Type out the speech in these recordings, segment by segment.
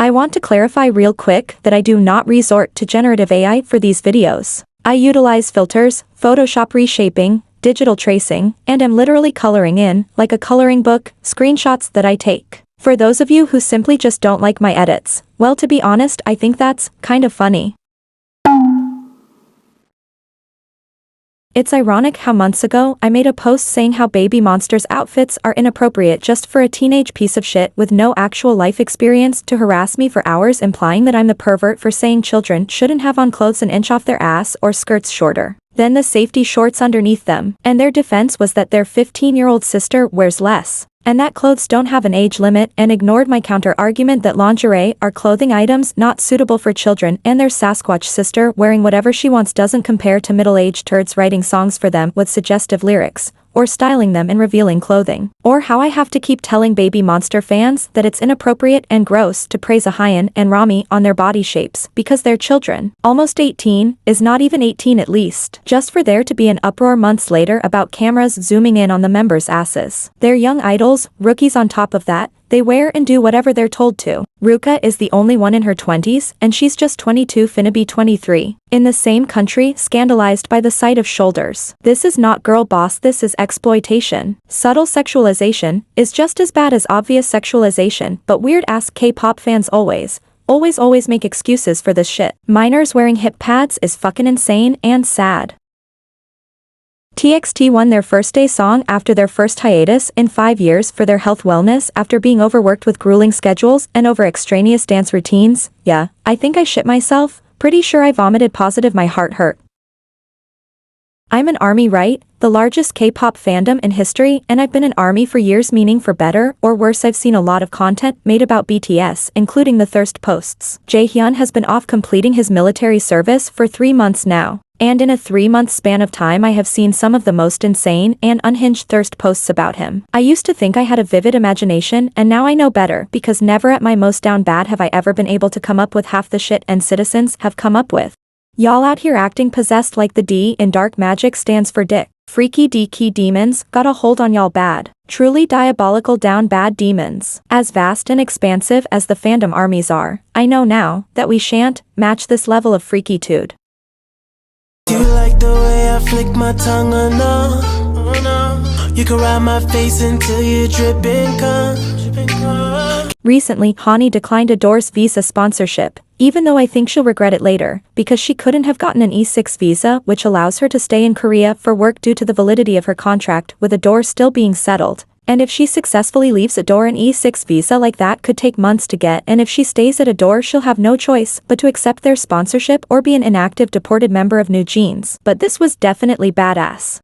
I want to clarify real quick that I do not resort to generative AI for these videos. I utilize filters, Photoshop reshaping, digital tracing, and am literally coloring in, like a coloring book, screenshots that I take. For those of you who simply just don't like my edits, well, to be honest, I think that's kind of funny. It's ironic how months ago I made a post saying how Baby Monster's outfits are inappropriate just for a teenage piece of shit with no actual life experience to harass me for hours, implying that I'm the pervert for saying children shouldn't have on clothes an inch off their ass or skirts shorter than the safety shorts underneath them, and their defense was that their 15-year-old sister wears less, and that clothes don't have an age limit, and ignored my counter-argument that lingerie are clothing items not suitable for children, and their Sasquatch sister wearing whatever she wants doesn't compare to middle-aged turds writing songs for them with suggestive lyrics, or styling them in revealing clothing. Or how I have to keep telling Baby Monster fans that it's inappropriate and gross to praise Hyun and Rami on their body shapes because they're children. Almost 18, is not even 18 at least. Just for there to be an uproar months later about cameras zooming in on the members' asses. They're young idols, rookies on top of that. They wear and do whatever they're told to. Ruka is the only one in her 20s, and she's just 22, finna be 23. In the same country, scandalized by the sight of shoulders. This is not girl boss, this is exploitation. Subtle sexualization is just as bad as obvious sexualization, but weird-ass K-pop fans always make excuses for this shit. Minors wearing hip pads is fucking insane and sad. TXT won their first day song after their first hiatus in 5 years for their health wellness after being overworked with grueling schedules and over extraneous dance routines. Yeah, I think I shit myself. Pretty sure I vomited positive, my heart hurt. I'm an ARMY, right? The largest K-pop fandom in history, and I've been an ARMY for years, meaning for better or worse I've seen a lot of content made about BTS, including the thirst posts. Jaehyun has been off completing his military service for 3 months now. And in a 3-month span of time I have seen some of the most insane and unhinged thirst posts about him. I used to think I had a vivid imagination, and now I know better, because never at my most down bad have I ever been able to come up with half the shit and citizens have come up with. Y'all out here acting possessed like the D in dark magic stands for dick. Freaky D-key demons got a hold on y'all bad. Truly diabolical down bad demons. As vast and expansive as the fandom armies are, I know now that we shan't match this level of freaky-tude. You like the way I flick my tongue or no? You can ride my face until you're dripping cum. Recently, Hanni declined Adore's visa sponsorship, even though I think she'll regret it later, because she couldn't have gotten an E6 visa, which allows her to stay in Korea for work due to the validity of her contract with Adore still being settled. And if she successfully leaves Adore, an E6 visa like that could take months to get, and if she stays at Adore she'll have no choice but to accept their sponsorship or be an inactive deported member of NewJeans. But this was definitely badass.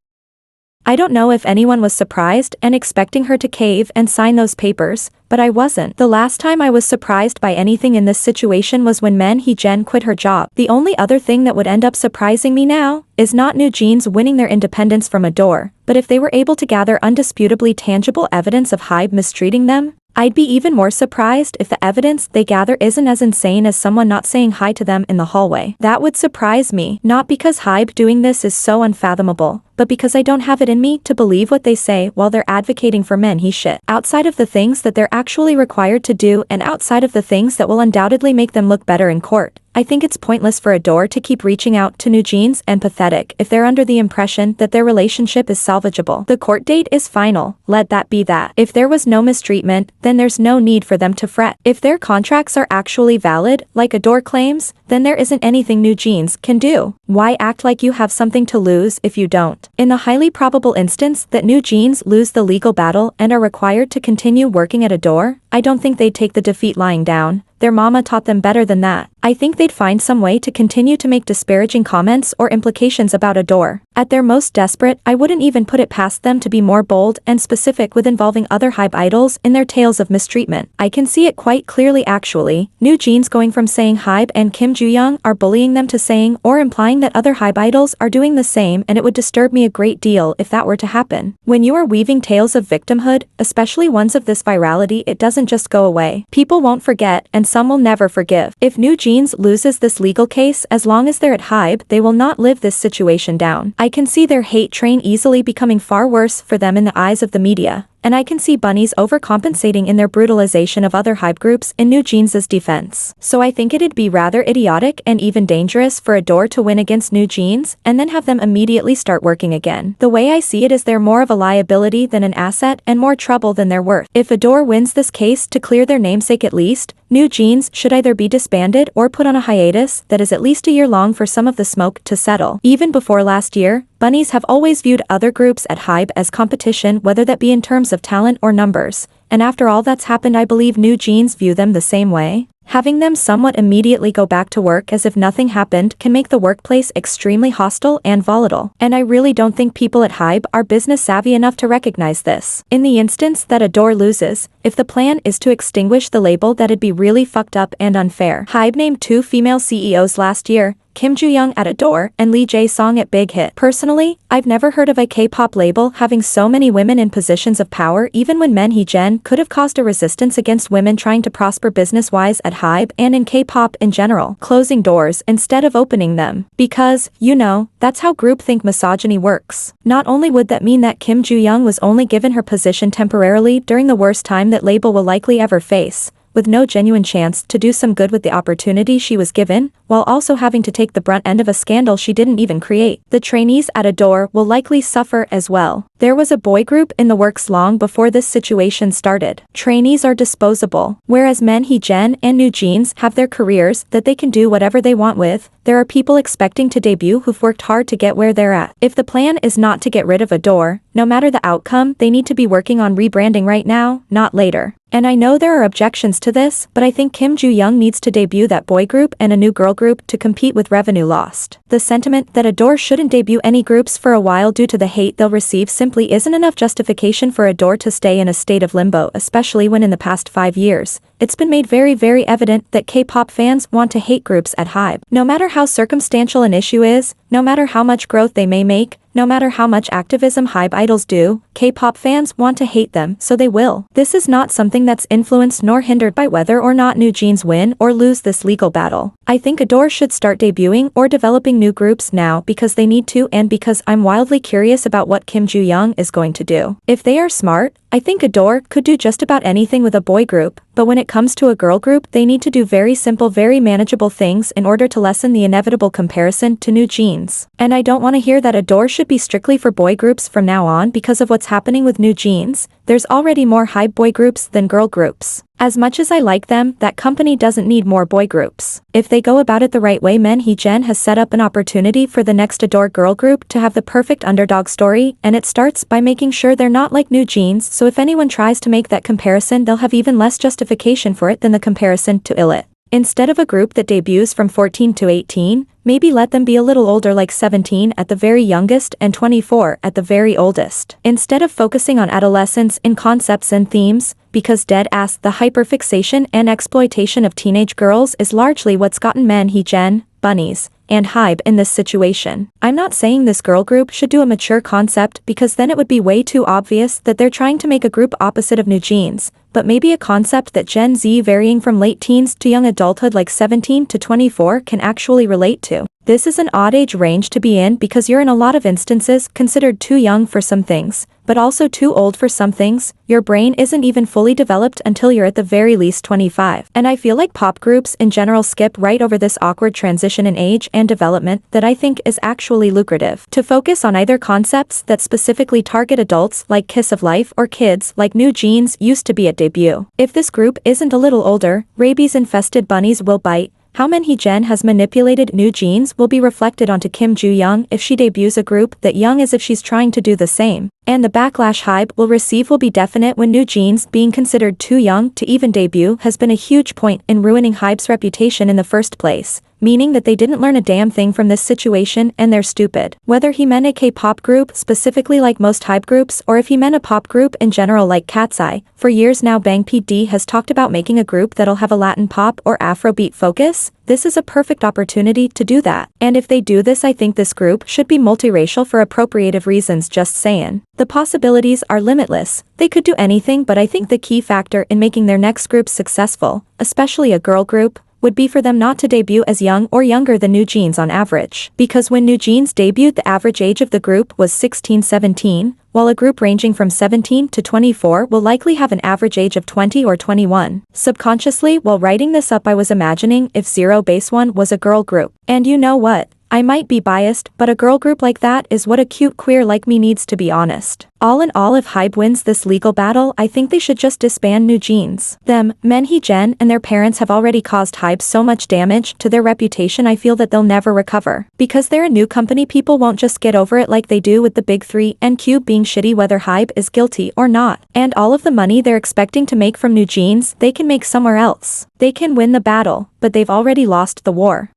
I don't know if anyone was surprised and expecting her to cave and sign those papers, but I wasn't. The last time I was surprised by anything in this situation was when Jen quit her job. The only other thing that would end up surprising me now is not NewJeans winning their independence from Adore, but if they were able to gather undisputably tangible evidence of Hybe mistreating them. I'd be even more surprised if the evidence they gather isn't as insane as someone not saying hi to them in the hallway. That would surprise me, not because Hybe doing this is so unfathomable, but because I don't have it in me to believe what they say while they're advocating for men he shit. Outside of the things that they're actually required to do and outside of the things that will undoubtedly make them look better in court, I think it's pointless for Adore to keep reaching out to NewJeans and pathetic if they're under the impression that their relationship is salvageable. The court date is final, let that be that. If there was no mistreatment, then there's no need for them to fret. If their contracts are actually valid, like Adore claims, then there isn't anything NewJeans can do. Why act like you have something to lose if you don't? In the highly probable instance that NewJeans lose the legal battle and are required to continue working at Adore, I don't think they'd take the defeat lying down. Their mama taught them better than that. I think they'd find some way to continue to make disparaging comments or implications about Adore. At their most desperate, I wouldn't even put it past them to be more bold and specific with involving other Hybe idols in their tales of mistreatment. I can see it quite clearly actually. NewJeans going from saying Hybe and Kim Joo-young are bullying them to saying or implying that other Hybe idols are doing the same, and it would disturb me a great deal if that were to happen. When you are weaving tales of victimhood, especially ones of this virality, it doesn't just go away. People won't forget, and some will never forgive. If NewJeans loses this legal case, as long as they're at Hybe, they will not live this situation down. I can see their hate train easily becoming far worse for them in the eyes of the media, and I can see bunnies overcompensating in their brutalization of other Hybe groups in NewJeans' defense. So I think it'd be rather idiotic and even dangerous for Adore to win against NewJeans, and then have them immediately start working again. The way I see it is they're more of a liability than an asset and more trouble than they're worth. If Adore wins this case to clear their namesake at least, NewJeans should either be disbanded or put on a hiatus that is at least a year long for some of the smoke to settle. Even before last year, bunnies have always viewed other groups at Hybe as competition, whether that be in terms of talent or numbers, and after all that's happened I believe NewJeans view them the same way. Having them somewhat immediately go back to work as if nothing happened can make the workplace extremely hostile and volatile. And I really don't think people at Hybe are business savvy enough to recognize this. In the instance that Adore loses, if the plan is to extinguish the label, that'd be really fucked up and unfair. Hybe named 2 female CEOs last year, Kim Joo-young at Adore and Lee Jae-song at Big Hit. Personally, I've never heard of a K-pop label having so many women in positions of power, even when Men Hee-jen could have caused a resistance against women trying to prosper business-wise at Hybe and in K-pop in general, closing doors instead of opening them. Because, you know, that's how groupthink misogyny works. Not only would that mean that Kim Joo-young was only given her position temporarily during the worst time that label will likely ever face, with no genuine chance to do some good with the opportunity she was given, while also having to take the brunt end of a scandal she didn't even create. The trainees at Adore will likely suffer as well. There was a boy group in the works long before this situation started. Trainees are disposable. Whereas Men Hee-jen and NewJeans have their careers that they can do whatever they want with, there are people expecting to debut who've worked hard to get where they're at. If the plan is not to get rid of Adore, no matter the outcome, they need to be working on rebranding right now, not later. And I know there are objections to this, but I think Kim Joo-young needs to debut that boy group and a new girl group to compete with revenue lost. The sentiment that Adore shouldn't debut any groups for a while due to the hate they'll receive simply isn't enough justification for Adore to stay in a state of limbo, especially when in the past 5 years, it's been made very, very evident that K-pop fans want to hate groups at Hybe. No matter how circumstantial an issue is, no matter how much growth they may make, no matter how much activism Hybe idols do, K-pop fans want to hate them, so they will. This is not something that's influenced nor hindered by whether or not NewJeans win or lose this legal battle. I think Adore should start debuting or developing new groups now because they need to, and because I'm wildly curious about what Kim Joo-young is going to do. If they are smart, I think Adore could do just about anything with a boy group, but when it comes to a girl group they need to do very simple, very manageable things in order to lessen the inevitable comparison to NewJeans. And I don't want to hear that Adore should be strictly for boy groups from now on because of what's happening with NewJeans. There's already more Hybe boy groups than girl groups. As much as I like them, that company doesn't need more boy groups. If they go about it the right way, Men Hee-jen has set up an opportunity for the next Adore girl group to have the perfect underdog story, and it starts by making sure they're not like NewJeans, so if anyone tries to make that comparison they'll have even less justification for it than the comparison to Illit. Instead of a group that debuts from 14 to 18, maybe let them be a little older, like 17 at the very youngest and 24 at the very oldest. Instead of focusing on adolescence in concepts and themes, because dead-ass the hyperfixation and exploitation of teenage girls is largely what's gotten Men Hee-jen, bunnies, and Hybe in this situation. I'm not saying this girl group should do a mature concept because then it would be way too obvious that they're trying to make a group opposite of NewJeans, but maybe a concept that Gen Z varying from late teens to young adulthood like 17 to 24 can actually relate to. This is an odd age range to be in because you're in a lot of instances considered too young for some things, but also too old for some things. Your brain isn't even fully developed until you're at the very least 25. And I feel like pop groups in general skip right over this awkward transition in age and development that I think is actually lucrative. To focus on either concepts that specifically target adults like Kiss of Life or kids like NewJeans used to be at debut. If this group isn't a little older, rabies-infested bunnies will bite. How Men Hee-jen has manipulated NewJeans will be reflected onto Kim Joo-young if she debuts a group that young as if she's trying to do the same. And the backlash Hybe will receive will be definite when NewJeans being considered too young to even debut has been a huge point in ruining Hybe's reputation in the first place, meaning that they didn't learn a damn thing from this situation and they're stupid. Whether he meant a K-pop group specifically like most Hybe groups or if he meant a pop group in general like Cat's Eye, for years now Bang PD has talked about making a group that'll have a Latin pop or Afrobeat focus. This is a perfect opportunity to do that. And if they do this, I think this group should be multiracial for appropriative reasons, just saying. The possibilities are limitless. They could do anything, but I think the key factor in making their next group successful, especially a girl group, would be for them not to debut as young or younger than NewJeans on average. Because when NewJeans debuted, the average age of the group was 16-17, while a group ranging from 17 to 24 will likely have an average age of 20 or 21. Subconsciously, while writing this up, I was imagining if Zero Base One was a girl group. And you know what? I might be biased, but a girl group like that is what a cute queer like me needs, to be honest. All in all, if Hybe wins this legal battle, I think they should just disband NewJeans. Them, Menhee Jen, and their parents have already caused Hybe so much damage to their reputation. I feel that they'll never recover. Because they're a new company, people won't just get over it like they do with the big three and Cube being shitty, whether Hybe is guilty or not. And all of the money they're expecting to make from NewJeans, they can make somewhere else. They can win the battle, but they've already lost the war.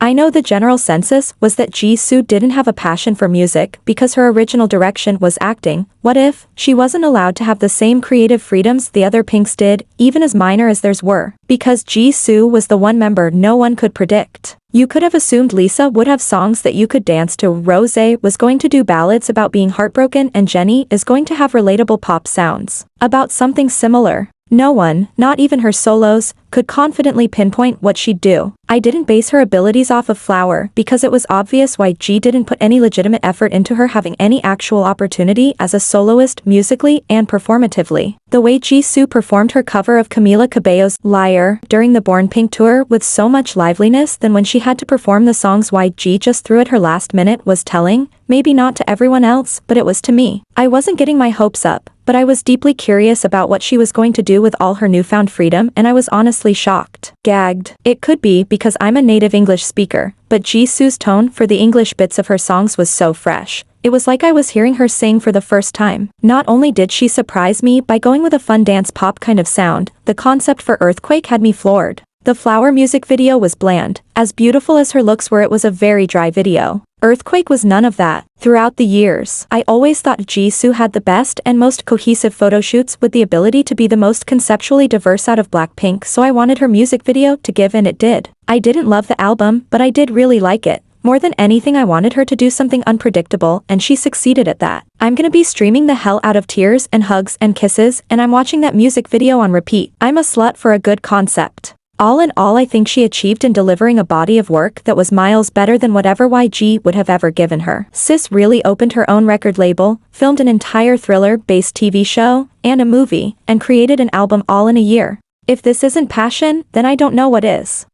I know the general census was that Jisoo didn't have a passion for music because her original direction was acting. What if she wasn't allowed to have the same creative freedoms the other Pinks did, even as minor as theirs were? Because Jisoo was the one member no one could predict. You could have assumed Lisa would have songs that you could dance to, Rose was going to do ballads about being heartbroken, and Jennie is going to have relatable pop sounds about something similar. No one, not even her solos, could confidently pinpoint what she'd do. I didn't base her abilities off of Flower because it was obvious why G didn't put any legitimate effort into her having any actual opportunity as a soloist musically and performatively. The way Jisoo performed her cover of Camila Cabello's Liar during the Born Pink tour with so much liveliness than when she had to perform the songs why G just threw at her last minute was telling. Maybe not to everyone else, but it was to me. I wasn't getting my hopes up, but I was deeply curious about what she was going to do with all her newfound freedom, and I was honestly shocked. Gagged. It could be because I'm a native English speaker, but Jisoo's tone for the English bits of her songs was so fresh. It was like I was hearing her sing for the first time. Not only did she surprise me by going with a fun dance pop kind of sound, the concept for Earthquake had me floored. The Flower music video was bland. As beautiful as her looks were, it was a very dry video. Earthquake was none of that. Throughout the years, I always thought Jisoo had the best and most cohesive photo shoots with the ability to be the most conceptually diverse out of Blackpink, so I wanted her music video to give, and it did. I didn't love the album, but I did really like it. More than anything, I wanted her to do something unpredictable, and she succeeded at that. I'm gonna be streaming the hell out of Tears and Hugs and Kisses, and I'm watching that music video on repeat. I'm a slut for a good concept. All in all, I think she achieved in delivering a body of work that was miles better than whatever YG would have ever given her. Sis really opened her own record label, filmed an entire thriller-based TV show, and a movie, and created an album all in a year. If this isn't passion, then I don't know what is.